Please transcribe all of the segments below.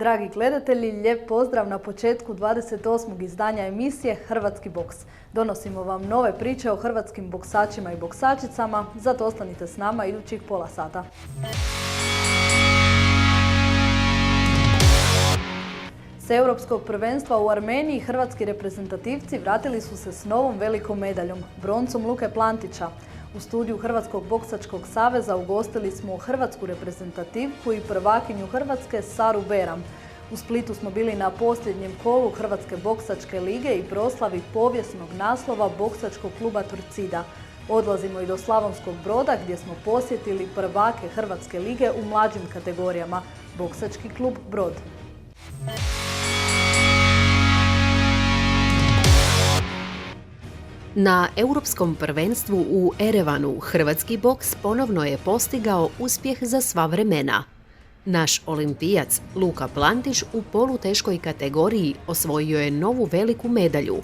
Dragi gledatelji, lijep pozdrav na početku 28. izdanja emisije Hrvatski boks. Donosimo vam nove priče o hrvatskim boksačima i boksačicama, zato ostanite s nama idućih pola sata. S Europskog prvenstva u Armeniji hrvatski reprezentativci vratili su se s novom velikom medaljom, broncom Luke Plantića. U studiju Hrvatskog boksačkog saveza ugostili smo hrvatsku reprezentativku i prvakinju Hrvatske Saru Beram. U Splitu smo bili na posljednjem kolu Hrvatske boksačke lige i proslavi povijesnog naslova boksačkog kluba Torcida. Odlazimo i do Slavonskog Broda gdje smo posjetili prvake Hrvatske lige u mlađim kategorijama, boksački klub Brod. Na Europskom prvenstvu u Erevanu hrvatski boks ponovno je postigao uspjeh za sva vremena. Naš olimpijac Luka Plantić u poluteškoj kategoriji osvojio je novu veliku medalju,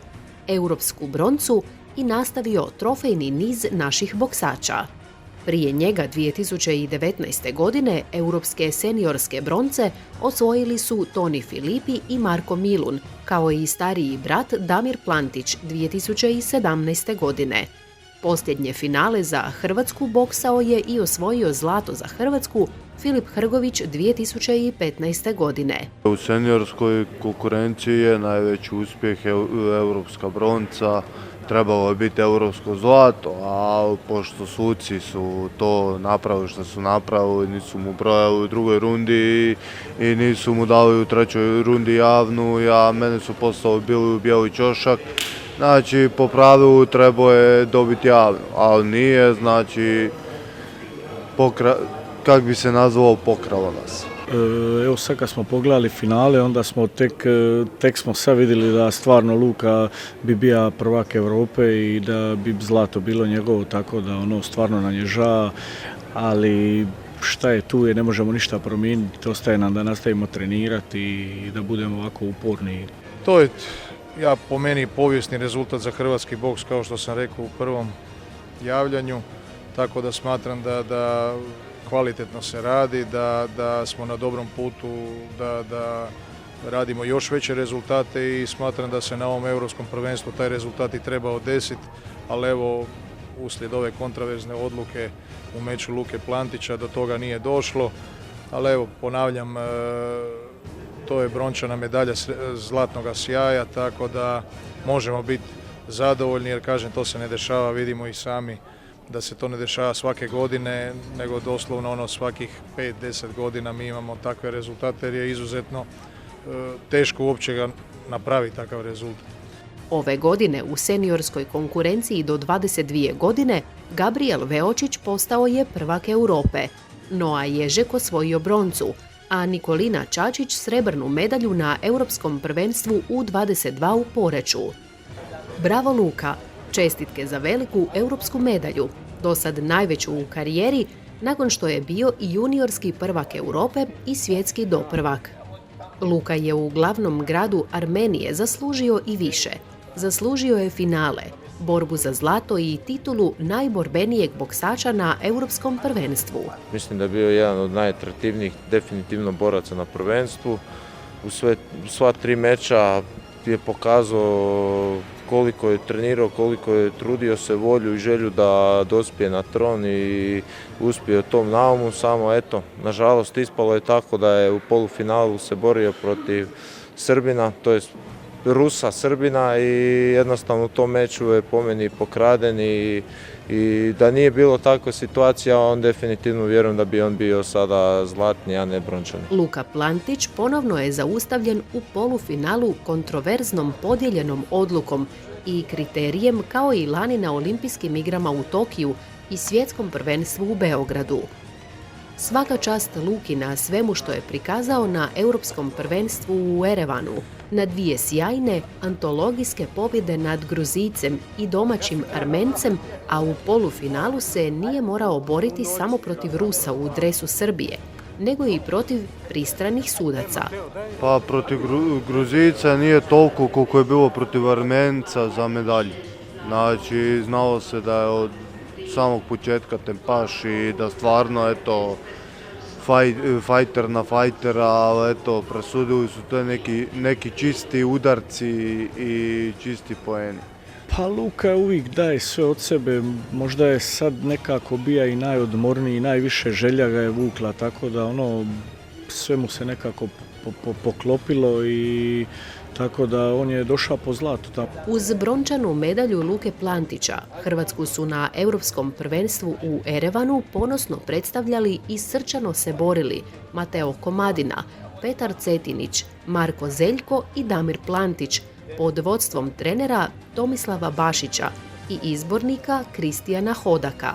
europsku broncu i nastavio trofejni niz naših boksača. Prije njega 2019. godine europske seniorske bronce osvojili su Toni Filipi i Marko Milun, kao i stariji brat Damir Plantić 2017. godine. Posljednje finale za Hrvatsku boksao je i osvojio zlato za Hrvatsku Filip Hrgović 2015. godine. U seniorskoj konkurenciji je najveći uspjeh europska bronca. Trebalo je biti europsko zlato, a pošto suci su to napravili što su napravili, nisu mu brojali u drugoj rundi i nisu mu dali u trećoj rundi javnu, a mene su poslali bili u bijeli ćošak. Znači, po pravilu trebao je dobiti javnu, ali nije, znači, kak bi se nazvalo, pokralo nas. Evo sad kad smo pogledali finale, onda smo tek smo sad vidjeli da stvarno Luka bi bio prvak Europe i da bi zlato bilo njegovo, tako da stvarno nam je žao, ali šta je tu, ne možemo ništa promijeniti, ostaje nam da nastavimo trenirati i da budemo ovako uporni. To je, po meni, povijesni rezultat za hrvatski boks, kao što sam rekao u prvom javljanju, tako da smatram da kvalitetno se radi, da smo na dobrom putu, da radimo još veće rezultate i smatram da se na ovom europskom prvenstvu taj rezultat i trebao desiti, ali evo, uslijed ove kontraverzne odluke u meču Luke Plantića do toga nije došlo, ali evo, ponavljam, to je brončana medalja zlatnoga sjaja, tako da možemo biti zadovoljni jer, kažem, to se ne dešava, vidimo i sami da se to ne dešava svake godine, nego doslovno svakih 5-10 godina mi imamo takve rezultate jer je izuzetno teško uopće ga napraviti takav rezultat. Ove godine u seniorskoj konkurenciji do 22 godine Gabriel Veočić postao je prvak Europe, Noa Ježek osvojio broncu, a Nikolina Čačić srebrnu medalju na Europskom prvenstvu U22 u Poreču. Bravo Luka! Čestitke za veliku europsku medalju, dosad najveću u karijeri, nakon što je bio i juniorski prvak Europe i svjetski doprvak. Luka je u glavnom gradu Armenije zaslužio i više. Zaslužio je finale, borbu za zlato i titulu najborbenijeg boksača na europskom prvenstvu. Mislim da je bio jedan od najatraktivnijih definitivno boraca na prvenstvu. U sva 3 meča je pokazao koliko je trenirao, koliko je trudio se, volju i želju da dospije na tron i uspije u tom naumu, samo eto, nažalost ispalo je tako da je u polufinalu se borio protiv Srbina, to je Rusa Srbina i jednostavno u tom meču je po meni pokraden i da nije bilo takva situacija, on definitivno vjerujem da bi on bio sada zlatni, a ne brončani. Luka Plantić ponovno je zaustavljen u polufinalu kontroverznom podijeljenom odlukom i kriterijem kao i lani na olimpijskim igrama u Tokiju i svjetskom prvenstvu u Beogradu. Svaka čast Luki na svemu što je prikazao na Europskom prvenstvu u Erevanu, na 2 sjajne antologijske pobjede nad Gruzijcem i domaćim Armencem, a u polufinalu se nije morao boriti samo protiv Rusa u dresu Srbije, nego i protiv pristranih sudaca. Pa protiv Gruzijca nije toliko koliko je bilo protiv Armenca za medalju. Znači, znalo se da je od samog početka tempaš i da stvarno, fajter na fajtera, ali eto, presudili su to neki čisti udarci i čisti poeni. Pa Luka uvijek daje sve od sebe, možda je sad nekako bija i najodmorniji, najviše želja ga je vukla, tako da sve mu se nekako poklopilo i tako da on je došao po zlatu. Uz brončanu medalju Luke Plantića, Hrvatsku su na Europskom prvenstvu u Erevanu ponosno predstavljali i srčano se borili Mateo Komadina, Petar Cetinić, Marko Zeljko i Damir Plantić pod vodstvom trenera Tomislava Bašića i izbornika Kristijana Hodaka.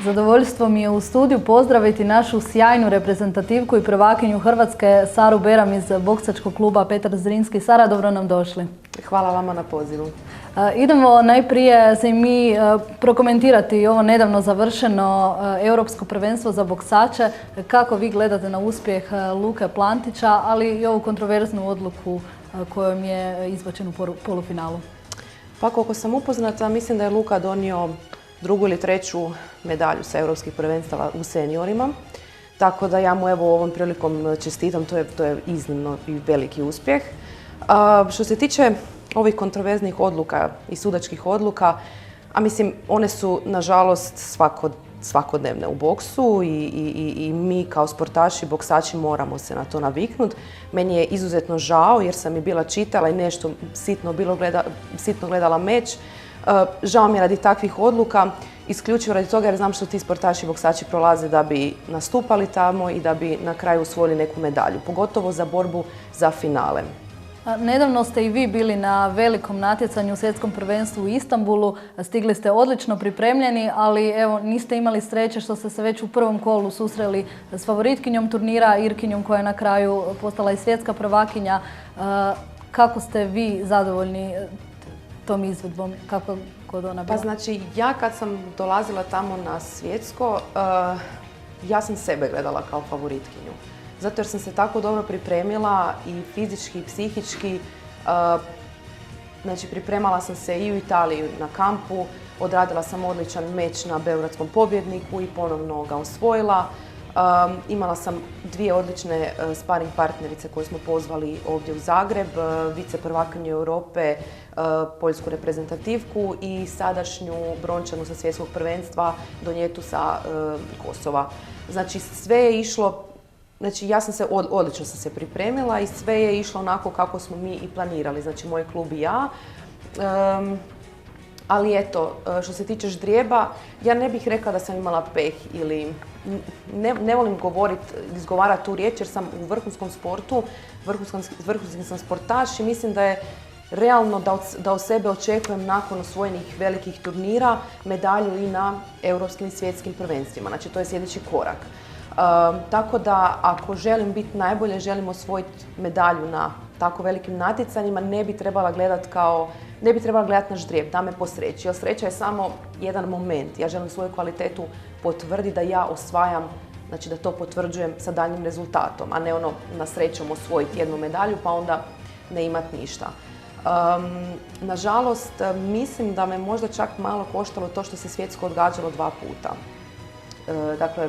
Zadovoljstvo mi je u studiju pozdraviti našu sjajnu reprezentativku i prvakinju Hrvatske Saru Beram iz boksačkog kluba Petar Zrinski. Sara, dobro nam došli. Hvala vama na pozivu. Idemo najprije se mi prokomentirati ovo nedavno završeno Europsko prvenstvo za boksače. Kako vi gledate na uspjeh Luke Plantića, ali i ovu kontroverznu odluku kojom je izbačen u polufinalu? Pa koliko sam upoznata, mislim da je Luka donio drugu ili treću medalju sa europskih prvenstava u seniorima. Tako da ja mu evo ovom prilikom čestitam, to je iznimno i veliki uspjeh. Što se tiče ovih kontroverznih odluka i sudačkih odluka, a mislim one su nažalost svakodnevne u boksu i mi kao sportaši, boksači moramo se na to naviknuti. Meni je izuzetno žao jer sam i bila čitala i nešto sitno gledala meč. Žao mi je radi takvih odluka, isključivo radi toga jer znam što ti sportaši i boksači prolaze da bi nastupali tamo i da bi na kraju osvojili neku medalju, pogotovo za borbu za finale. Nedavno ste i vi bili na velikom natjecanju u svjetskom prvenstvu u Istanbulu. Stigli ste odlično pripremljeni, ali evo niste imali sreće što ste se već u prvom kolu susreli s favoritkinjom turnira, Irkinjom koja je na kraju postala i svjetska prvakinja. Kako ste vi zadovoljni tom izvedbom? Kako god ona bila? Pa znači, ja kad sam dolazila tamo na svjetsko, ja sam sebe gledala kao favoritkinju. Zato jer sam se tako dobro pripremila i fizički i psihički. Znači, pripremala sam se i u Italiji na kampu, odradila sam odličan meč na beogradskom pobjedniku i ponovno ga osvojila. Imala sam dvije odlične sparing partnerice koje smo pozvali ovdje u Zagreb, vice prvakinju Europe, poljsku reprezentativku i sadašnju brončanu sa svjetskog prvenstva Donjetu sa Kosova. Znači sve je išlo, znači ja sam se odlično sam se pripremila i sve je išlo onako kako smo mi i planirali, znači moj klub i ja. Ali eto, što se tiče ždrijeba, ja ne bih rekla da sam imala peh ili ne volim izgovarati tu riječ jer sam u vrhunskom sportu, vrhunski sam sportaš i mislim da je realno da od sebe očekujem nakon osvojenih velikih turnira medalju i na europskim i svjetskim prvenstvima. Znači to je sljedeći korak. Tako da ako želim biti najbolje, želim osvojiti medalju na tako velikim natjecanjima, ne bi trebala gledati na ždrijeb, da me posreći. Jer sreća je samo jedan moment. Ja želim svoju kvalitetu potvrditi da ja osvajam, znači da to potvrđujem sa daljnjim rezultatom, a ne na srećom osvojiti jednu medalju pa onda ne imati ništa. Nažalost, mislim da me možda čak malo koštalo to što se svjetsko odgađalo 2 puta. Dakle,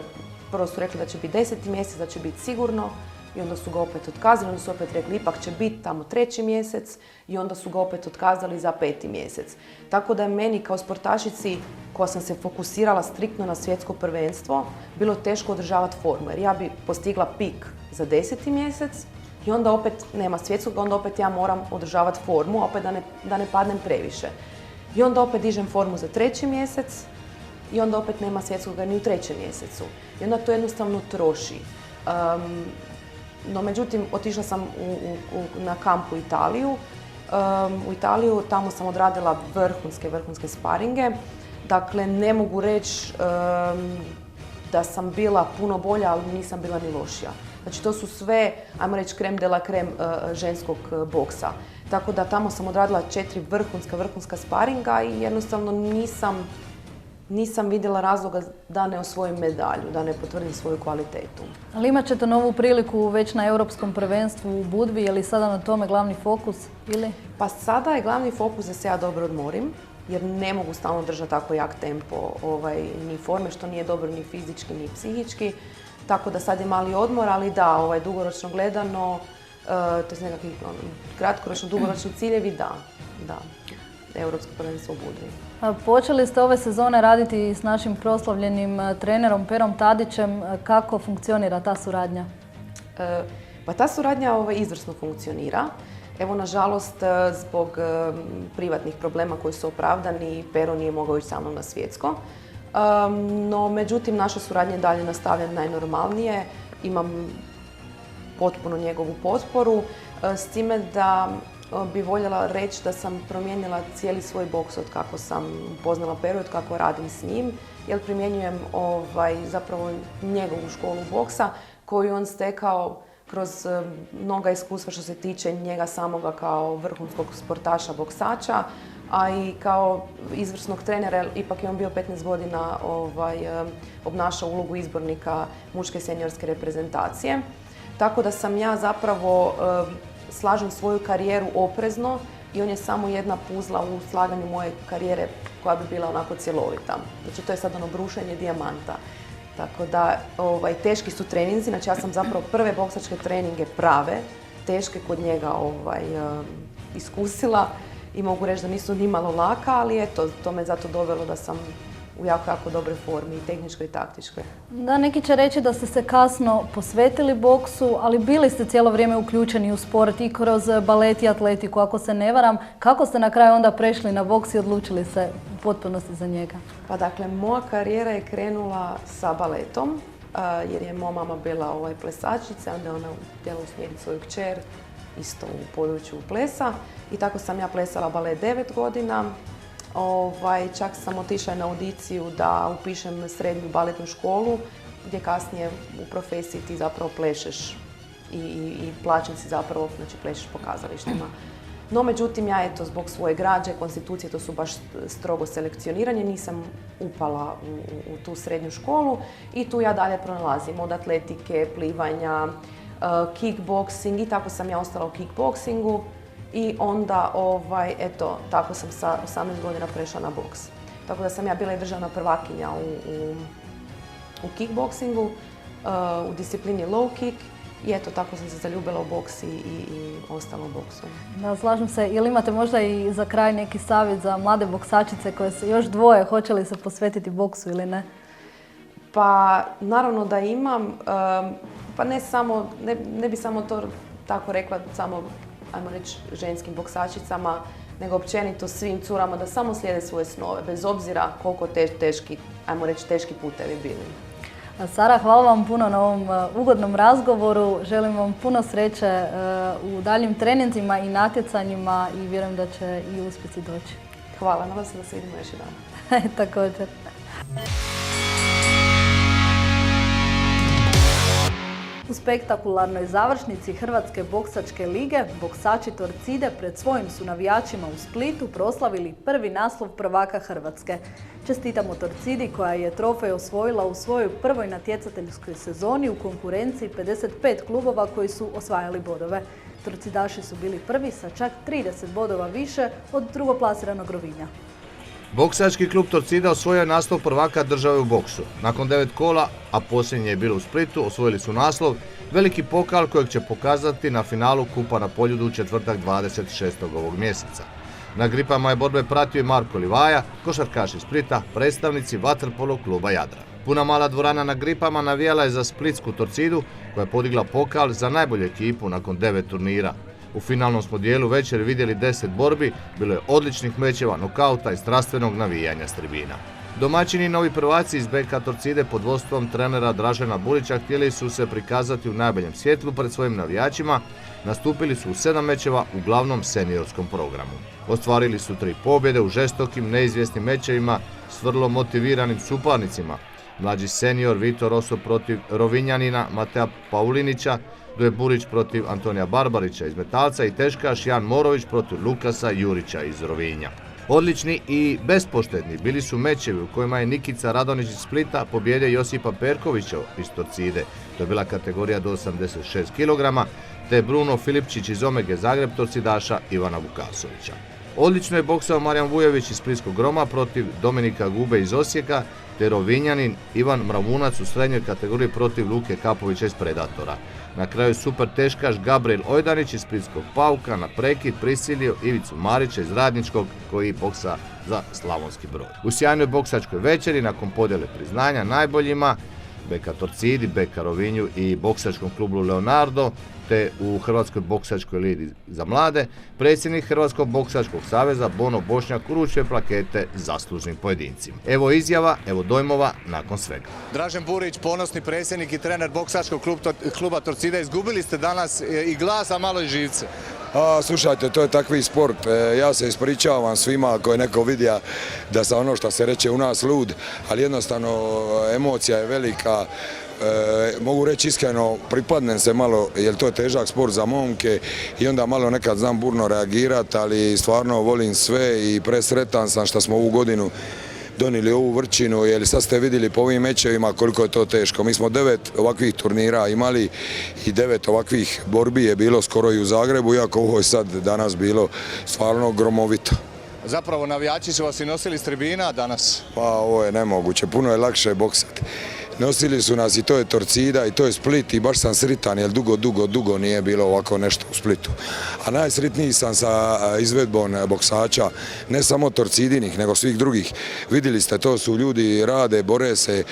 prvo su rekli da će biti 10. mjesec, da će biti sigurno i onda su ga opet otkazali, onda su opet rekli ipak će biti tamo 3. mjesec i onda su ga opet otkazali za 5. mjesec. Tako da je meni kao sportašici koja sam se fokusirala striktno na svjetsko prvenstvo bilo teško održavati formu jer ja bi postigla pik za 10. mjesec i onda opet nema svjetskog, onda opet ja moram održavati formu, opet da ne padnem previše. I onda opet dižem formu za 3. mjesec i onda opet nema svjetskoga ni u 3. mjesecu. I onda to jednostavno troši. No, međutim, otišla sam na kamp u Italiju. U Italiju, tamo sam odradila vrhunske sparinge. Dakle, ne mogu reći da sam bila puno bolja, ali nisam bila ni lošija. Znači, to su sve, ajmo reći, creme de la creme ženskog boksa. Tako da tamo sam odradila 4 vrhunska sparinga i jednostavno nisam vidjela razloga da ne osvojim medalju, da ne potvrdim svoju kvalitetu. Ali imat ćete novu priliku već na Europskom prvenstvu u Budvi, je li sada na tome glavni fokus ili? Pa sada je glavni fokus da se ja dobro odmorim, jer ne mogu stalno držati tako jak tempo ni forme, što nije dobro ni fizički ni psihički. Tako da sad je mali odmor, ali da, dugoročno gledano, to je nekakvi kratkoročno dugoročni ciljevi, da. Europsko prvenstvo u Budvi. Počeli ste ove sezone raditi s našim proslavljenim trenerom Perom Tadićem. Kako funkcionira ta suradnja? Pa ta suradnja izvrsno funkcionira. Evo, nažalost, zbog privatnih problema koji su opravdani, Pero nije mogao ići sa mnom na svjetsko. No, međutim, naša suradnja je dalje nastavlja najnormalnije. Imam potpuno njegovu potporu, s time da bi voljela reći da sam promijenila cijeli svoj boks od kako sam upoznala Peru, od kako radim s njim, jer primjenjujem zapravo njegovu školu boksa koju on stekao kroz mnoga iskustva što se tiče njega samoga kao vrhunskog sportaša, boksača, a i kao izvrsnog trenera, jer ipak je on bio 15 godina obnašao ulogu izbornika muške seniorske reprezentacije. Tako da sam ja zapravo slažem svoju karijeru oprezno i on je samo jedna puzla u slaganju moje karijere koja bi bila onako cjelovita. Znači to je sad ono brušenje dijamanta. Tako da teški su treninzi, znači ja sam zapravo prve boksačke treninge prave, teške kod njega iskusila i mogu reći da nisu ni malo laka, ali eto, to me zato dovelo da sam u jako dobroj formi, i tehničkoj i taktičkoj. Da, neki će reći da ste se kasno posvetili boksu, ali bili ste cijelo vrijeme uključeni u sport i kroz balet i atletiku, ako se ne varam. Kako ste na kraju onda prešli na boks i odlučili se u potpunosti za njega? Pa dakle, moja karijera je krenula sa baletom, jer je moja mama bila plesačica, onda je ona htjela usmjeriti svoju kćer isto u području plesa. I tako sam ja plesala balet 9 godina. Čak sam otišla na audiciju da upišem srednju baletnu školu, gdje kasnije u profesiji ti zapravo plešeš i plaćen si zapravo, znači plešeš po kazalištima. No, međutim, ja zbog svoje građe, konstitucije, to su baš strogo selekcioniranje, nisam upala u tu srednju školu i tu ja dalje pronalazim od atletike, plivanja, kickboksing i tako sam ja ostala u kickboksingu. I onda, tako sam sa 18 godina prešla na boks. Tako da sam ja bila i državna prvakinja u kickboksingu, u disciplini low kick. I eto, tako sam se zaljubila u boks i ostala u boksu. Da, slažem se. Ili imate možda i za kraj neki savjet za mlade boksačice koje se još dvoje, hoće li se posvetiti boksu ili ne? Pa, naravno da imam. Pa ne bi samo to tako rekla, samo ajmo reći, ženskim boksačicama, nego općenito svim curama da samo slijede svoje snove, bez obzira koliko teški putevi bili. Sara, hvala vam puno na ovom ugodnom razgovoru. Želim vam puno sreće u daljim treninzima i natjecanjima i vjerujem da će i uspjesi doći. Hvala, nadam se da se vidimo još jedan. Također. U spektakularnoj završnici Hrvatske boksačke lige boksači Torcide pred svojim su navijačima u Splitu proslavili prvi naslov prvaka Hrvatske. Čestitamo Torcidi koja je trofej osvojila u svojoj prvoj natjecateljskoj sezoni u konkurenciji 55 klubova koji su osvajali bodove. Torcidaši su bili prvi sa čak 30 bodova više od drugoplasiranog Rovinja. Boksački klub Torcida osvojio je naslov prvaka države u boksu. Nakon 9 kola, a posljednje je bilo u Splitu, osvojili su naslov, veliki pokal kojeg će pokazati na finalu Kupa na Poljudu u četvrtak 26. ovog mjeseca. Na gripama je borbe pratio i Marko Livaja, košarkaš iz Splita, predstavnici vaterpolo kluba Jadran. Puna mala dvorana na gripama navijala je za splitsku Torcidu koja je podigla pokal za najbolju ekipu nakon 9 turnira. U finalnom smo dijelu večeri vidjeli 10 borbi, bilo je odličnih mečeva, nokauta i strastvenog navijanja s tribina. Domaćini novi prvaci iz BK Torcide pod vodstvom trenera Dražena Bulića htjeli su se prikazati u najboljem svjetlu pred svojim navijačima, nastupili su u 7 mečeva u glavnom seniorskom programu. Ostvarili su 3 pobjede u žestokim, neizvjesnim mečevima s vrlo motiviranim suparnicima. Mlađi senior Vitor Rosso protiv Rovinjanina Matea Paulinića, Duje Burić protiv Antonija Barbarića iz Metalca i teškaš Jan Morović protiv Lukasa Jurića iz Rovinja. Odlični i bespoštedni bili su mečevi u kojima je Nikica Radonić iz Splita pobijedio Josipa Perkovića iz Torcide, to je bila kategorija do 86 kg, te Bruno Filipčić iz Omege Zagreb Torcidaša Ivana Vukasovića. Odlično je boksao Marijan Vujović iz Splitskog Groma protiv Dominika Gube iz Osijeka, te Rovinjanin Ivan Mravunac u srednjoj kategoriji protiv Luke Kapovića iz Predatora. Na kraju super teškaš Gabriel Ojdanić iz Splitskog Pauka na prekid prisilio Ivicu Marića iz Radničkog koji boksa za Slavonski Brod. U sjajnoj boksačkoj večeri nakon podjele priznanja najboljima Beka Torcidi, Beka Rovinju i boksačkom klubu Leonardo, te u Hrvatskoj boksačkoj ligi za mlade, predsjednik Hrvatskog boksačkog saveza Bono Bošnjak uručuje plakete zaslužnim pojedincima. Evo izjava, evo dojmova nakon svega. Dražen Burić, ponosni predsjednik i trener boksačkog kluba Torcida, izgubili ste danas i glas, a malo i živce. Slušajte, to je takvi sport. Ja se ispričavam svima ako je neko vidio da sam ono što se reče u nas lud, ali jednostavno emocija je velika. Mogu reći iskreno, pripadnem se malo, jer to je težak sport za momke i onda malo nekad znam burno reagirati, ali stvarno volim sve i presretan sam što smo ovu godinu donijeli ovu vrčinu, jer sad ste vidjeli po ovim mečevima koliko je to teško. Mi smo 9 ovakvih turnira imali i 9 ovakvih borbi je bilo skoro i u Zagrebu, iako ovo je sad danas bilo stvarno gromovito. Zapravo navijači su vas i nosili s tribina danas? Pa ovo je nemoguće, puno je lakše boksati. Nosili su nas i to je Torcida i to je Split i baš sam sritan jer dugo nije bilo ovako nešto u Splitu. A najsritniji sam sa izvedbom boksača, ne samo Torcidinih nego svih drugih. Vidjeli ste, to su ljudi, rade, bore se,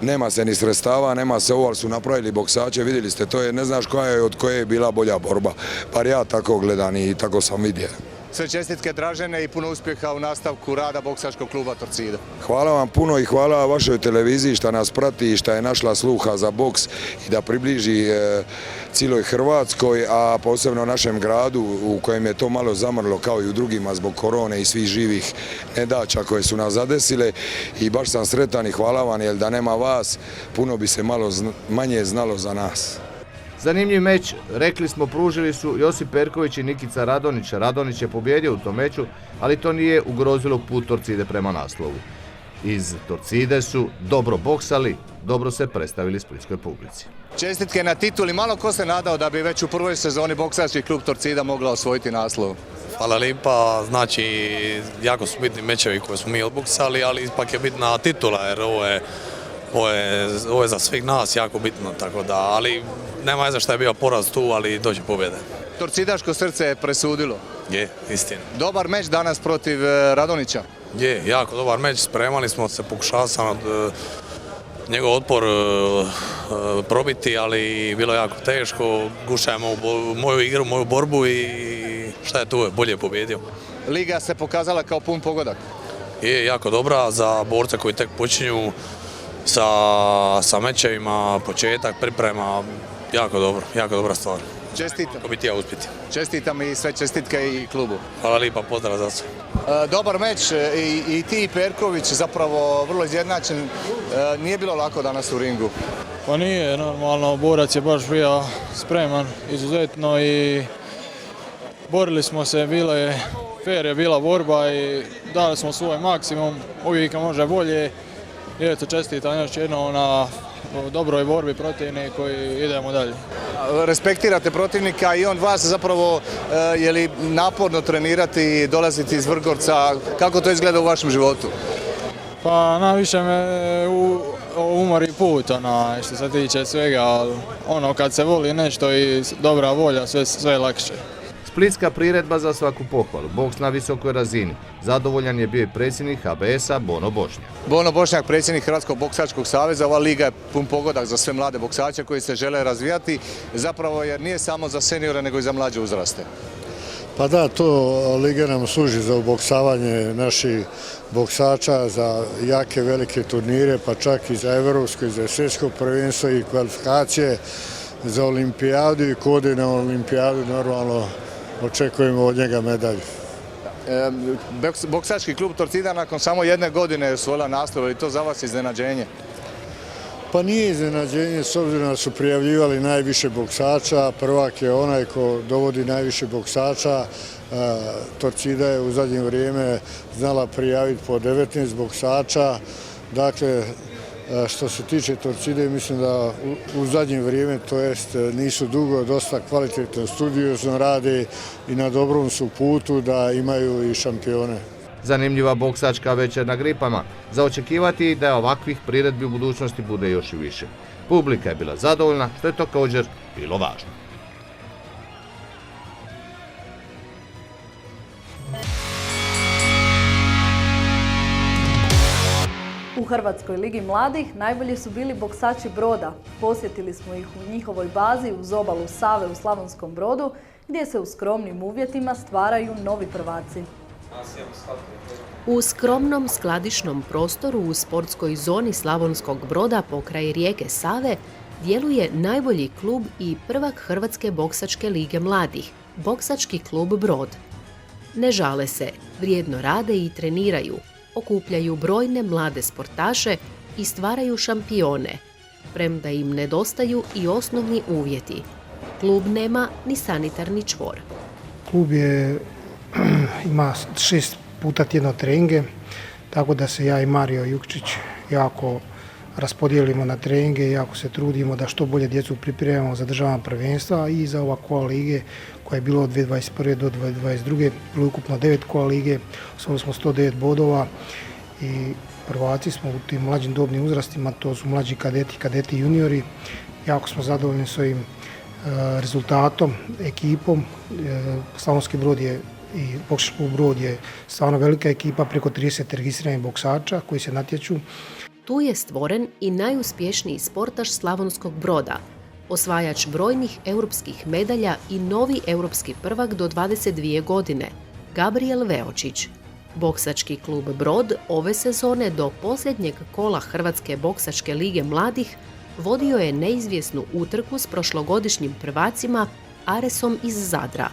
nema se ni sredstava, nema se ovo, ali su napravili boksače, vidjeli ste, to je, ne znaš koja je od koje je bila bolja borba. Bar ja tako gledam i tako sam vidio. Sve čestitke Dražene i puno uspjeha u nastavku rada boksačkog kluba Torcida. Hvala vam puno i hvala vašoj televiziji što nas prati i što je našla sluha za boks i da približi cijeloj Hrvatskoj, a posebno našem gradu u kojem je to malo zamrlo kao i u drugima zbog korone i svih živih nedaća koje su nas zadesile i baš sam sretan i hvala vam jer da nema vas puno bi se malo manje znalo za nas. Zanimljiv meč, rekli smo, pružili su Josip Perković i Nikica Radonić. Radonić je pobjedio u tom meču, ali to nije ugrozilo put Torcide prema naslovu. Iz Torcide su dobro boksali, dobro se predstavili splitskoj publici. Čestitke na tituli, malo ko se nadao da bi već u prvoj sezoni boksački klub Torcida mogla osvojiti naslov? Hvala lijepa, znači jako su bitni mečevi koje smo mi odboksali, ali ipak je bitna titula jer ovo je za svih nas jako bitno, tako da, ali nema veze što je bio poraz tu, ali dođe pobjede. Torcidaško srce je presudilo. Je, istina. Dobar meč danas protiv Radonića. Je, jako dobar meč, spremali smo se, pokušao sam od njegov otpor probiti, ali bilo je jako teško, gušajemo moju igru, moju borbu i šta je tu, bolje pobjedio. Liga se pokazala kao pun pogodak. Je, jako dobra za borce koji tek počinju, sa mečevima, početak, priprema, jako dobra stvar. Čestitam. Kako bi ti ja uspjeti. Čestitam i sve čestitke i klubu. Hvala lijepa, pozdrav za sve. Dobar meč i ti i Perković, zapravo vrlo izjednačen. Nije bilo lako danas u ringu. Pa nije, normalno, borac je baš bio spreman, izuzetno i borili smo se, fair je bila borba i dali smo svoj maksimum, uvijek može bolje. I eto, čestitam još jednom na dobroj borbi protivniku i idemo dalje. Respektirate protivnika i on vas zapravo, je li naporno trenirati, dolaziti iz Vrgorca, kako to izgleda u vašem životu? Pa najviše me umori put, što se tiče svega, ali kad se voli nešto i dobra volja, sve je lakše. Splitska priredba za svaku pohvalu, boks na visokoj razini. Zadovoljan je bio i predsjednik HBS-a Bono Bošnjak. Bono Bošnjak, predsjednik Hrvatskog boksačkog saveza, ova liga je pun pogodak za sve mlade boksače koji se žele razvijati, zapravo jer nije samo za seniore nego i za mlađe uzraste. Pa da, to liga nam služi za oboksavanje naših boksača, za jake velike turnire, pa čak i za evropsko i za svjetsko prvenstvo i kvalifikacije za olimpijadu i kod na olimpijadu normalno očekujemo od njega medalju. Boksački klub Torcida nakon samo jedne godine je osvojila naslov i to za vas iznenađenje? Pa nije iznenađenje s obzirom da su prijavljivali najviše boksača, prvak je onaj ko dovodi najviše boksača. Torcida je u zadnje vrijeme znala prijaviti po 19 boksača, dakle Što se tiče Torcide, mislim da u zadnje vrijeme, to jest nisu dugo, dosta kvalitetno, studiozno rade i na dobrom su putu da imaju i šampione. Zanimljiva boksačka večer na Gripama. Za očekivati da ovakvih priredbi u budućnosti bude još i više. Publika je bila zadovoljna, što je također bilo važno. U Hrvatskoj ligi mladih najbolji su bili boksači Broda. Posjetili smo ih u njihovoj bazi uz obalu Save u Slavonskom Brodu, gdje se u skromnim uvjetima stvaraju novi prvaci. U skromnom skladišnom prostoru u sportskoj zoni Slavonskog Broda pokraj rijeke Save djeluje najbolji klub i prvak Hrvatske boksačke lige mladih, Boksački klub Brod. Ne žale se, vrijedno rade i treniraju, okupljaju brojne mlade sportaše i stvaraju šampione, premda im nedostaju i osnovni uvjeti. Klub nema ni sanitarni čvor. Klub ima 6 puta tjedno treninge, tako da se ja i Mario Jukčić jako raspodijelimo na treninge i jako se trudimo da što bolje djecu pripremamo za državna prvenstva i za ova kola lige koja je bilo od 2021. do 2022. Bilo ukupno 9 kola lige, osvojili smo 109 bodova i prvaci smo u tim mlađim dobnim uzrastima, to su mlađi kadeti, kadeti juniori. Jako smo zadovoljni s ovim rezultatom, ekipom. Slavonski Brod je i Boksački klub Brod je stvarno velika ekipa, preko 30 registriranih boksača koji se natječu. Tu je stvoren i najuspješniji sportaš Slavonskog Broda, osvajač brojnih europskih medalja i novi europski prvak do 22 godine, Gabriel Veočić. Boksački klub Brod ove sezone do posljednjeg kola Hrvatske boksačke lige mladih vodio je neizvjesnu utrku s prošlogodišnjim prvacima Aresom iz Zadra.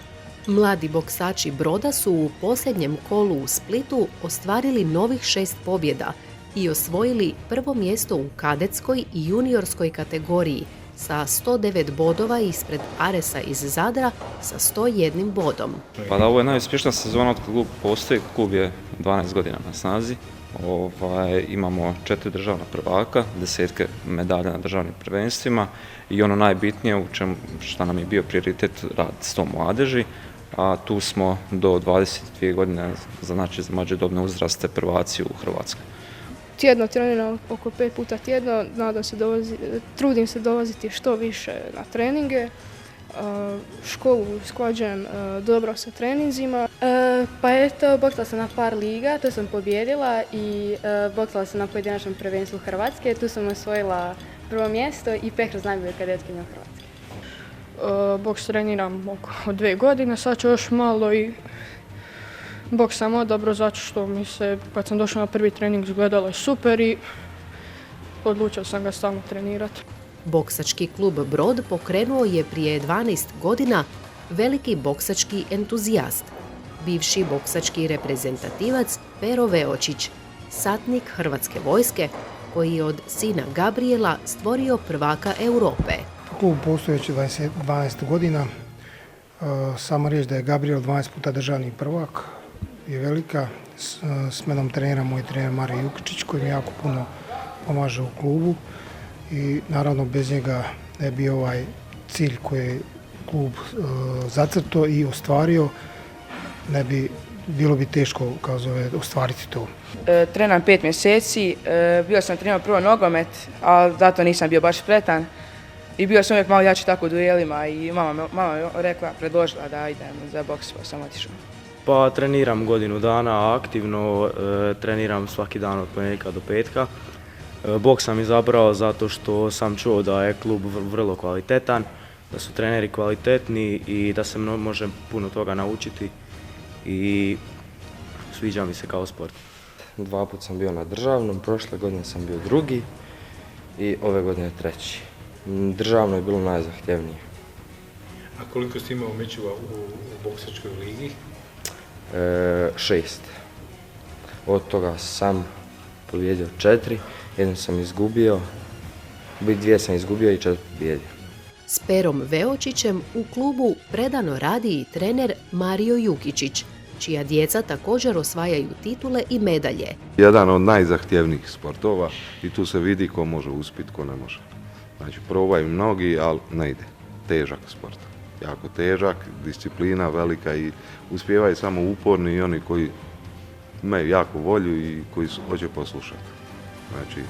Mladi boksači Broda su u posljednjem kolu u Splitu ostvarili novih 6 pobjeda i osvojili prvo mjesto u kadetskoj i juniorskoj kategoriji sa 109 bodova ispred Aresa iz Zadra sa 101 bodom. Pa da, ovo je najuspješnija sezona od klub postoji. Klub je 12 godina na snazi. Imamo 4 državna prvaka, 10 medalja na državnim prvenstvima i ono najbitnije u čemu što nam je bio prioritet rad s tom mladeži, a tu smo do 22 godine, znači za mlađe dobne uzraste prvaci u Hrvatskoj. Tjedno treniram oko 5 puta tjedno, trudim se dolaziti što više na treninge. Školu usklađujem dobro sa treninzima. Pa eto, boksala sam na par liga, tu sam pobjedila i boksala sam na pojedinačnom prvenstvu Hrvatske. Tu sam osvojila prvo mjesto i 5 kroz najbolju kadetkinju Hrvatske. Boks treniram oko 2 godine, sad ću još malo i boks sam odabro zato što mi se, kad sam došla na prvi trening, izgledalo je super i odlučio sam ga stalno trenirati. Boksački klub Brod pokrenuo je prije 12 godina veliki boksački entuzijast, bivši boksački reprezentativac Pero Veočić, satnik Hrvatske vojske, koji je od sina Gabriela stvorio prvaka Europe. Klub postoji već 12 godina. Samo riječ da je Gabriel 12 puta državni prvak je velika. S menom trenira moj trener Mario Jukčić koji mi jako puno pomaže u klubu i naravno bez njega ne bi ovaj cilj koji je klub zacrtao i ostvario, bilo bi teško ostvariti to. Trenam 5 mjeseci, bio sam trenirao prvo nogomet, ali zato nisam bio baš spretan. I bio sam uvijek malo jači tako u duelima i mama je rekla, predložila da idem za boks, pa sam otišao. Pa treniram godinu dana aktivno, treniram svaki dan od ponedjeljka do petka. Boks sam izabrao zato što sam čuo da je klub vrlo kvalitetan, da su treneri kvalitetni i da se može puno toga naučiti i sviđa mi se kao sport. 2 puta sam bio na državnom, prošle godine sam bio drugi i ove godine treći. Državno je bilo najzahtjevnije. A koliko ste imao mečeva u boksačkoj ligi? 6. Od toga sam pobijedio 4, jednu sam izgubio, 2 sam izgubio i 4 pobijedio. S Perom Veočićem u klubu predano radi i trener Mario Jukičić, čija djeca također osvajaju titule i medalje. Jedan od najzahtjevnijih sportova i tu se vidi ko može uspjeti, ko ne može. Znači, probaju mnogi, ali ne ide. Težak sport. Jako težak, disciplina velika i uspijevaju samo uporni i oni koji imaju jako volju i koji hoće poslušati. Znači,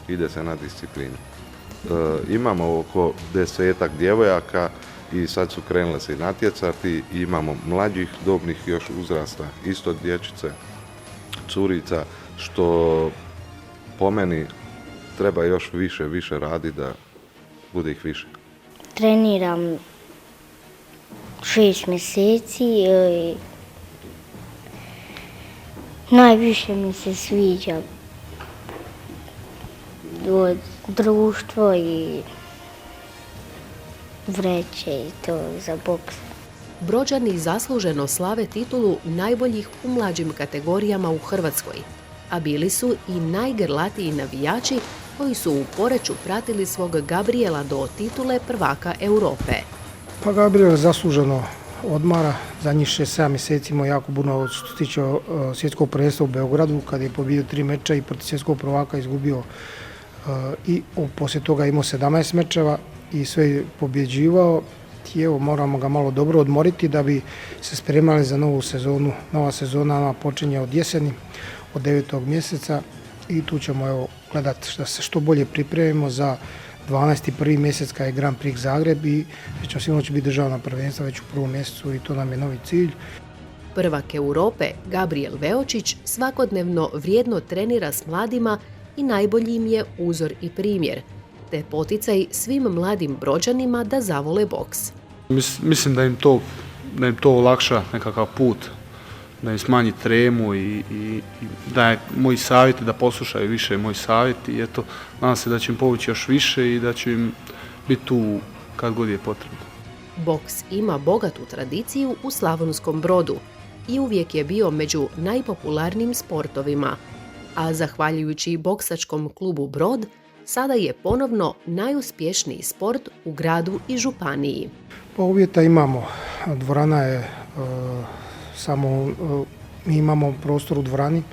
ide se na disciplinu. Imamo oko 10-ak djevojaka i sad su krenule se i natjecati. Imamo mlađih dobnih još uzrasta, isto dječice, curica, što po meni treba još više raditi da bude ih više. Treniram 6 mjeseci. Najviše mi se sviđa društvo i vreće i to za boks. Brođani zasluženo slave titulu najboljih u mlađim kategorijama u Hrvatskoj, a bili su i najgrlatiji navijači koji su u Poreču pratili svog Gabriela do titule prvaka Europe. Pa Gabriel zasluženo odmara, zadnjih 6-7 mjeseci imao jako puno što se tiče svjetskog prvenstva u Beogradu, kada je pobio 3 meča i protiv svjetskog prvaka izgubio i poslije toga imao 17 mečeva i sve je pobjeđivao. I evo, moramo ga malo dobro odmoriti da bi se spremali za novu sezonu. Nova sezona počinje od jeseni, od 9. mjeseca i tu ćemo gledati da se što bolje pripremimo za 12. prvi mjesec kad je Grand Prix Zagreb i sigurno će biti državna prvenstva već u prvom mjesecu i to nam je novi cilj. Prvak Europe, Gabriel Veočić, svakodnevno vrijedno trenira s mladima i najbolji im je uzor i primjer, te poticaj svim mladim Brođanima da zavole boks. Mislim da im to olakša nekakav put, da im smanji tremu i da je moji savjeti, da poslušaju više moj savjet i eto, nadam se da će im povući još više i da će im biti tu kad god je potrebno. Boks ima bogatu tradiciju u Slavonskom Brodu i uvijek je bio među najpopularnijim sportovima, a zahvaljujući boksačkom klubu Brod, sada je ponovno najuspješniji sport u gradu i županiji. Pa uvjeta imamo, dvorana je mi imamo prostor u dvorani,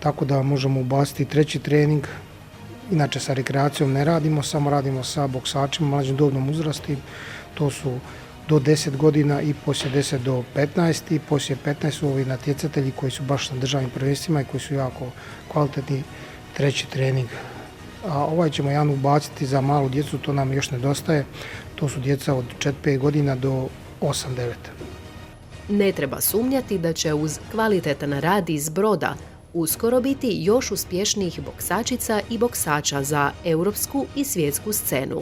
tako da možemo ubaciti 3. trening. Inače sa rekreacijom ne radimo, samo radimo sa boksačima mlađim dobnom uzrasti. To su do 10 godina i poslije 10 do 15 i poslije 15 su ovi natjecatelji koji su baš na državnim prvenstvima i koji su jako kvalitetni 3. trening. A ovaj ćemo jedan ubaciti za malu djecu, to nam još nedostaje. To su djeca od 4-5 godina do 8-9. Ne treba sumnjati da će uz kvalitetan rad iz Broda uskoro biti još uspješnijih boksačica i boksača za europsku i svjetsku scenu.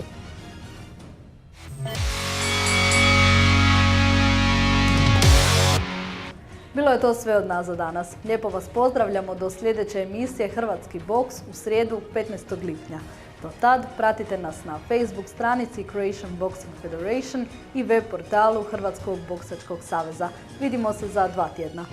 Bilo je to sve od nas za danas. Lijepo vas pozdravljamo do sljedeće emisije Hrvatski boks u srijedu 15. lipnja. Do tad pratite nas na Facebook stranici Croatian Boxing Federation i web portalu Hrvatskog boksačkog saveza. Vidimo se za 2 tjedna.